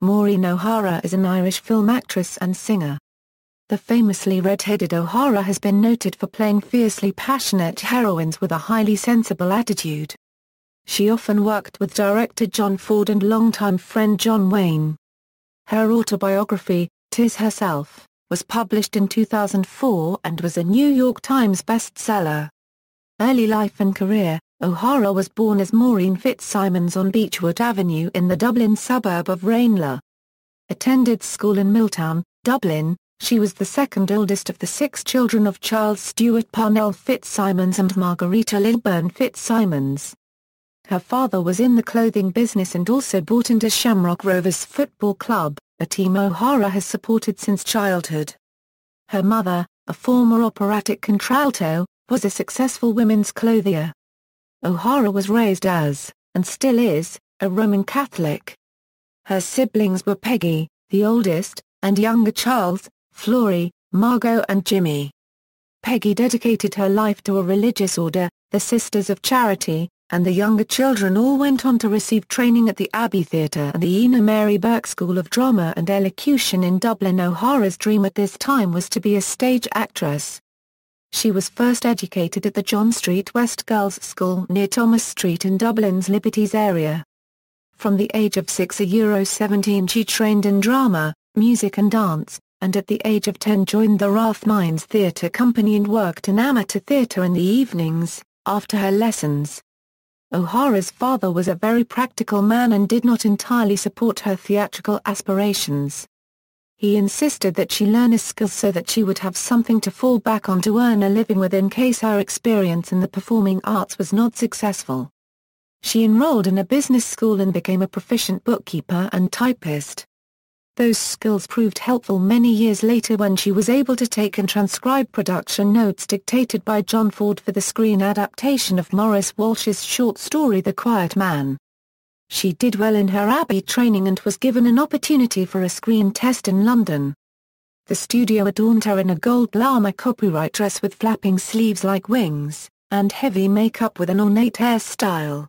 Maureen O'Hara is an Irish film actress and singer. The famously red-headed O'Hara has been noted for playing fiercely passionate heroines with a highly sensible attitude. She often worked with director John Ford and longtime friend John Wayne. Her autobiography, "'Tis Herself," was published in 2004 and was a New York Times bestseller. Early life and career: O'Hara was born as Maureen Fitzsimons on Beechwood Avenue in the Dublin suburb of Ranelagh. Attended school in Milltown, Dublin. She was the second oldest of the 6 children of Charles Stewart Parnell Fitzsimons and Margarita Lilburn Fitzsimons. Her father was in the clothing business and also bought into Shamrock Rovers Football Club, a team O'Hara has supported since childhood. Her mother, a former operatic contralto, was a successful women's clothier. O'Hara was raised as, and still is, a Roman Catholic. Her siblings were Peggy, the oldest, and younger Charles, Flory, Margot and Jimmy. Peggy dedicated her life to a religious order, the Sisters of Charity, and the younger children all went on to receive training at the Abbey Theatre and the Ina Mary Burke School of Drama and Elocution in Dublin. O'Hara's dream at this time was to be a stage actress. She was first educated at the John Street West Girls' School near Thomas Street in Dublin's Liberties area. From the age of 6–17 she trained in drama, music and dance, and at the age of 10 joined the Rathmines Theatre Company and worked in amateur theatre in the evenings, after her lessons. O'Hara's father was a very practical man and did not entirely support her theatrical aspirations. He insisted that she learn a skill so that she would have something to fall back on to earn a living with in case her experience in the performing arts was not successful. She enrolled in a business school and became a proficient bookkeeper and typist. Those skills proved helpful many years later when she was able to take and transcribe production notes dictated by John Ford for the screen adaptation of Maurice Walsh's short story The Quiet Man. She did well in her Abbey training and was given an opportunity for a screen test in London. The studio adorned her in a gold llama copyright dress with flapping sleeves like wings, and heavy makeup with an ornate hairstyle.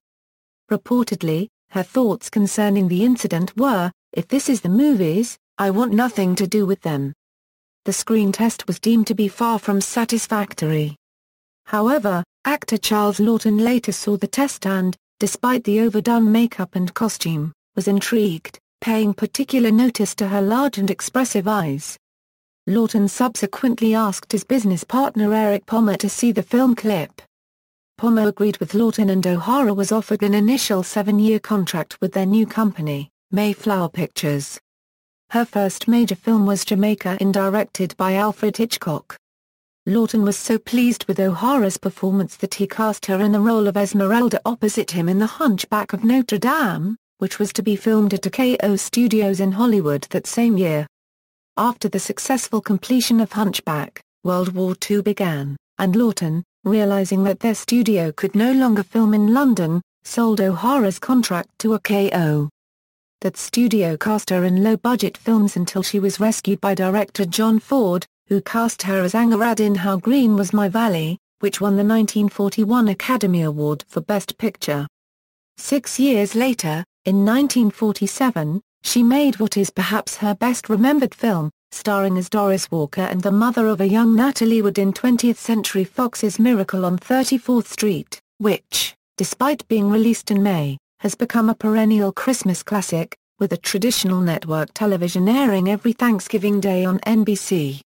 Reportedly, her thoughts concerning the incident were, "If this is the movies, I want nothing to do with them." The screen test was deemed to be far from satisfactory. However, actor Charles Laughton later saw the test and, despite the overdone makeup and costume, was intrigued, paying particular notice to her large and expressive eyes. Laughton subsequently asked his business partner Eric Pommer to see the film clip. Pommer agreed with Laughton and O'Hara was offered an initial 7-year contract with their new company, Mayflower Pictures. Her first major film was Jamaica directed by Alfred Hitchcock. Laughton was so pleased with O'Hara's performance that he cast her in the role of Esmeralda opposite him in The Hunchback of Notre Dame, which was to be filmed at KO Studios in Hollywood that same year. After the successful completion of Hunchback, World War II began, and Laughton, realizing that their studio could no longer film in London, sold O'Hara's contract to a KO. That studio cast her in low-budget films until she was rescued by director John Ford, who cast her as Angarad in How Green Was My Valley, which won the 1941 Academy Award for Best Picture. 6 years later, in 1947, she made what is perhaps her best-remembered film, starring as Doris Walker and the mother of a young Natalie Wood in 20th Century Fox's Miracle on 34th Street, which, despite being released in May, has become a perennial Christmas classic, with a traditional network television airing every Thanksgiving Day on NBC.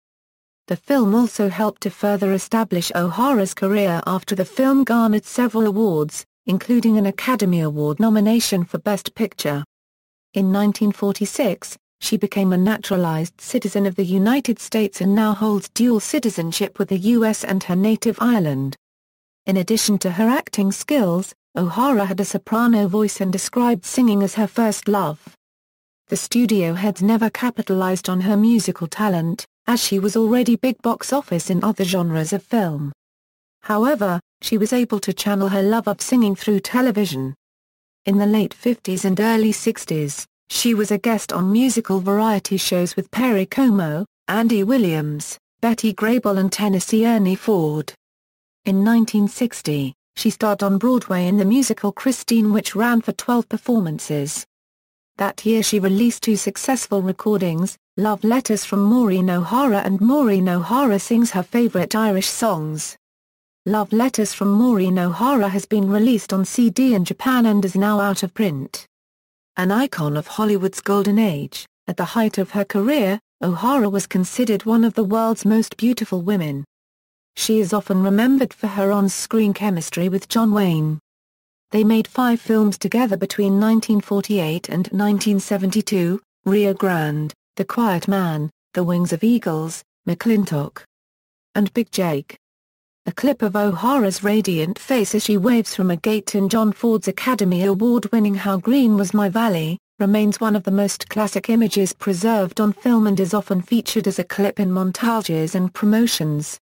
The film also helped to further establish O'Hara's career after the film garnered several awards, including an Academy Award nomination for Best Picture. In 1946, she became a naturalized citizen of the United States and now holds dual citizenship with the U.S. and her native Ireland. In addition to her acting skills, O'Hara had a soprano voice and described singing as her first love. The studio heads never capitalized on her musical talent, as she was already big box office in other genres of film. However, she was able to channel her love of singing through television. In the late 50s and early 60s, she was a guest on musical variety shows with Perry Como, Andy Williams, Betty Grable and Tennessee Ernie Ford. In 1960, she starred on Broadway in the musical Christine, which ran for 12 performances. That year she released two successful recordings, Love Letters from Maureen O'Hara and Maureen O'Hara Sings Her Favourite Irish Songs. Love Letters from Maureen O'Hara has been released on CD in Japan and is now out of print. An icon of Hollywood's golden age, at the height of her career, O'Hara was considered one of the world's most beautiful women. She is often remembered for her on-screen chemistry with John Wayne. They made 5 films together between 1948 and 1972, Rio Grande, The Quiet Man, The Wings of Eagles, McClintock, and Big Jake. A clip of O'Hara's radiant face as she waves from a gate in John Ford's Academy Award-winning How Green Was My Valley, remains one of the most classic images preserved on film and is often featured as a clip in montages and promotions.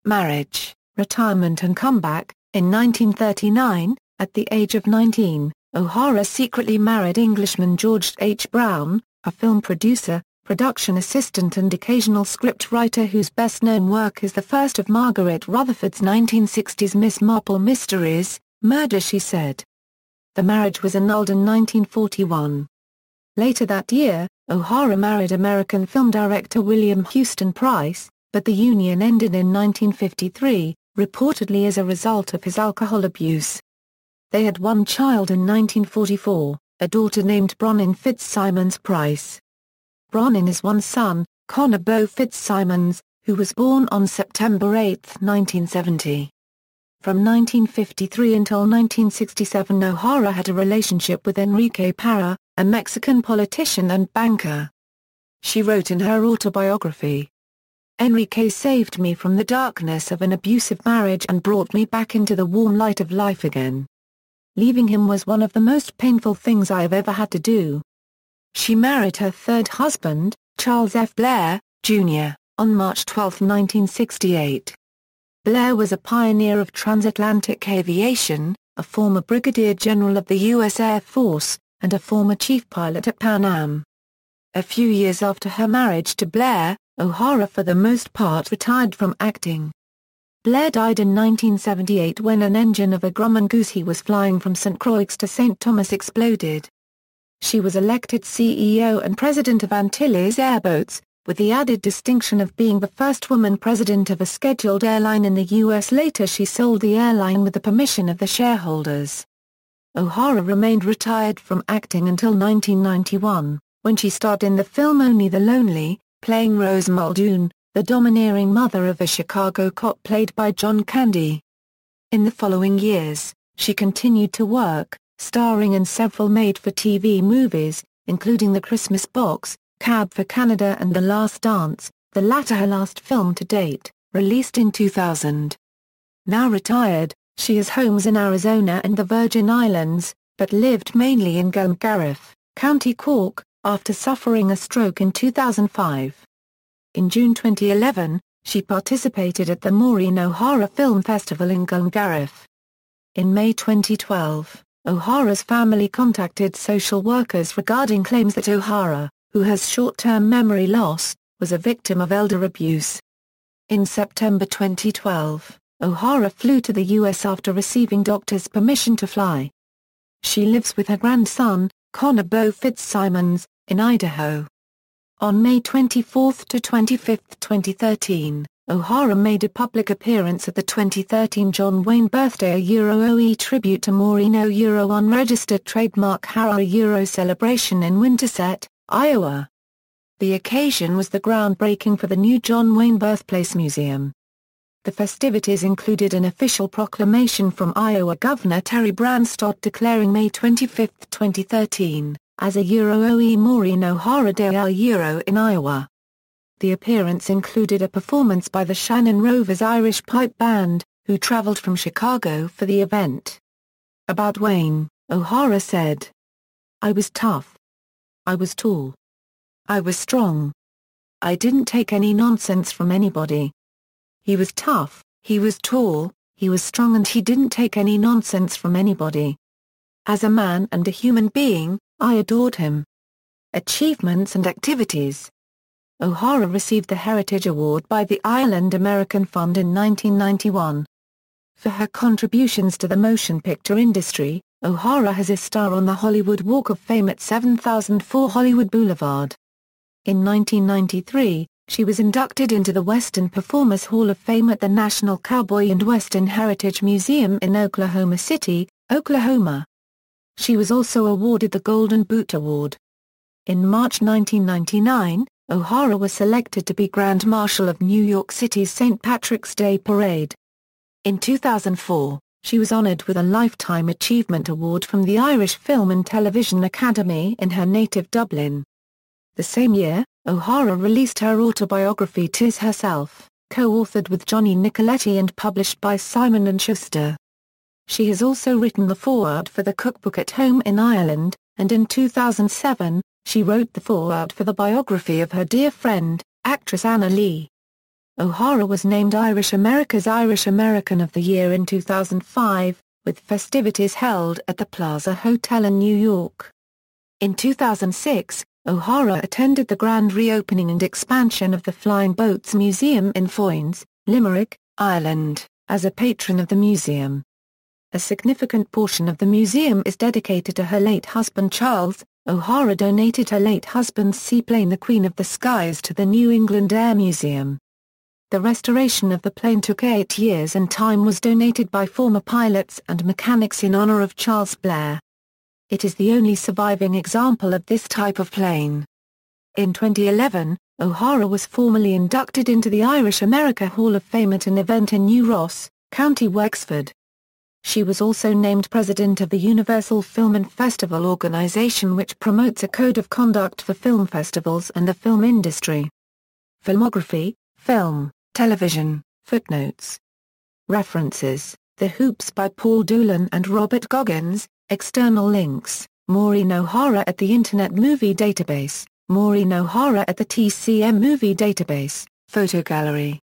Marriage, retirement and comeback. In 1939, at the age of 19, O'Hara secretly married Englishman George H. Brown, a film producer, production assistant and occasional script writer whose best-known work is the first of Margaret Rutherford's 1960s Miss Marple mysteries, Murder She Said. The marriage was annulled in 1941. Later that year, O'Hara married American film director William Houston Price, but the union ended in 1953, reportedly as a result of his alcohol abuse. They had one child in 1944, a daughter named Bronwyn Fitzsimons Price. Bronwyn has one son, Connor Beau Fitzsimons, who was born on September 8, 1970. From 1953 until 1967 O'Hara had a relationship with Enrique Parra, a Mexican politician and banker. She wrote in her autobiography, "Enrique saved me from the darkness of an abusive marriage and brought me back into the warm light of life again. Leaving him was one of the most painful things I have ever had to do." She married her third husband, Charles F. Blair, Jr., on March 12, 1968. Blair was a pioneer of transatlantic aviation, a former brigadier general of the U.S. Air Force, and a former chief pilot at Pan Am. A few years after her marriage to Blair, O'Hara for the most part retired from acting. Blair died in 1978 when an engine of a Grumman Goose he was flying from St. Croix to St. Thomas exploded. She was elected CEO and president of Antilles Airboats, with the added distinction of being the first woman president of a scheduled airline in the U.S. Later she sold the airline with the permission of the shareholders. O'Hara remained retired from acting until 1991, when she starred in the film Only the Lonely, playing Rose Muldoon, the domineering mother of a Chicago cop played by John Candy. In the following years, she continued to work, starring in several made-for-TV movies, including The Christmas Box, Cab for Canada and The Last Dance, the latter her last film to date, released in 2000. Now retired, she has homes in Arizona and the Virgin Islands, but lived mainly in Glengarriff, County Cork, after suffering a stroke in 2005. In June 2011, she participated at the Maureen O'Hara Film Festival in Glengarriff. In May 2012, O'Hara's family contacted social workers regarding claims that O'Hara, who has short-term memory loss, was a victim of elder abuse. In September 2012, O'Hara flew to the U.S. after receiving doctor's permission to fly. She lives with her grandson, Connor Beau Fitzsimons, in Idaho. On May 24 to 25, 2013, O'Hara made a public appearance at the 2013 John Wayne Birthday / tribute to Maureen O'Hara unregistered trademark Hara celebration in Winterset, Iowa. The occasion was the groundbreaking for the new John Wayne Birthplace Museum. The festivities included an official proclamation from Iowa Governor Terry Branstad declaring May 25, 2013, as a Maureen O'Hara Day in Iowa. The appearance included a performance by the Shannon Rovers Irish Pipe Band, who traveled from Chicago for the event. About Wayne, O'Hara said, "I was tough. I was tall. I was strong. I didn't take any nonsense from anybody. He was tough, he was tall, he was strong and he didn't take any nonsense from anybody. As a man and a human being, I adored him." Achievements and activities. O'Hara received the Heritage Award by the Ireland American Fund in 1991. For her contributions to the motion picture industry, O'Hara has a star on the Hollywood Walk of Fame at 7004 Hollywood Boulevard. In 1993, she was inducted into the Western Performers Hall of Fame at the National Cowboy and Western Heritage Museum in Oklahoma City, Oklahoma. She was also awarded the Golden Boot Award. In March 1999, O'Hara was selected to be Grand Marshal of New York City's St. Patrick's Day Parade. In 2004, she was honored with a Lifetime Achievement Award from the Irish Film and Television Academy in her native Dublin. The same year, O'Hara released her autobiography "'Tis Herself", co-authored with Johnny Nicoletti and published by Simon & Schuster. She has also written the foreword for the cookbook At Home in Ireland, and in 2007, she wrote the foreword for the biography of her dear friend, actress Anna Lee. O'Hara was named Irish America's Irish American of the Year in 2005, with festivities held at the Plaza Hotel in New York. In 2006, O'Hara attended the grand reopening and expansion of the Flying Boats Museum in Foynes, Limerick, Ireland, as a patron of the museum. A significant portion of the museum is dedicated to her late husband Charles. O'Hara donated her late husband's seaplane the Queen of the Skies to the New England Air Museum. The restoration of the plane took 8 years and time was donated by former pilots and mechanics in honor of Charles Blair. It is the only surviving example of this type of plane. In 2011, O'Hara was formally inducted into the Irish America Hall of Fame at an event in New Ross, County Wexford. She was also named president of the Universal Film and Festival Organization, which promotes a code of conduct for film festivals and the film industry. Filmography, film, television, footnotes. References: The Hoops by Paul Doolan and Robert Goggins. External links: Maureen O'Hara at the Internet Movie Database, Maureen O'Hara at the TCM Movie Database, Photo Gallery.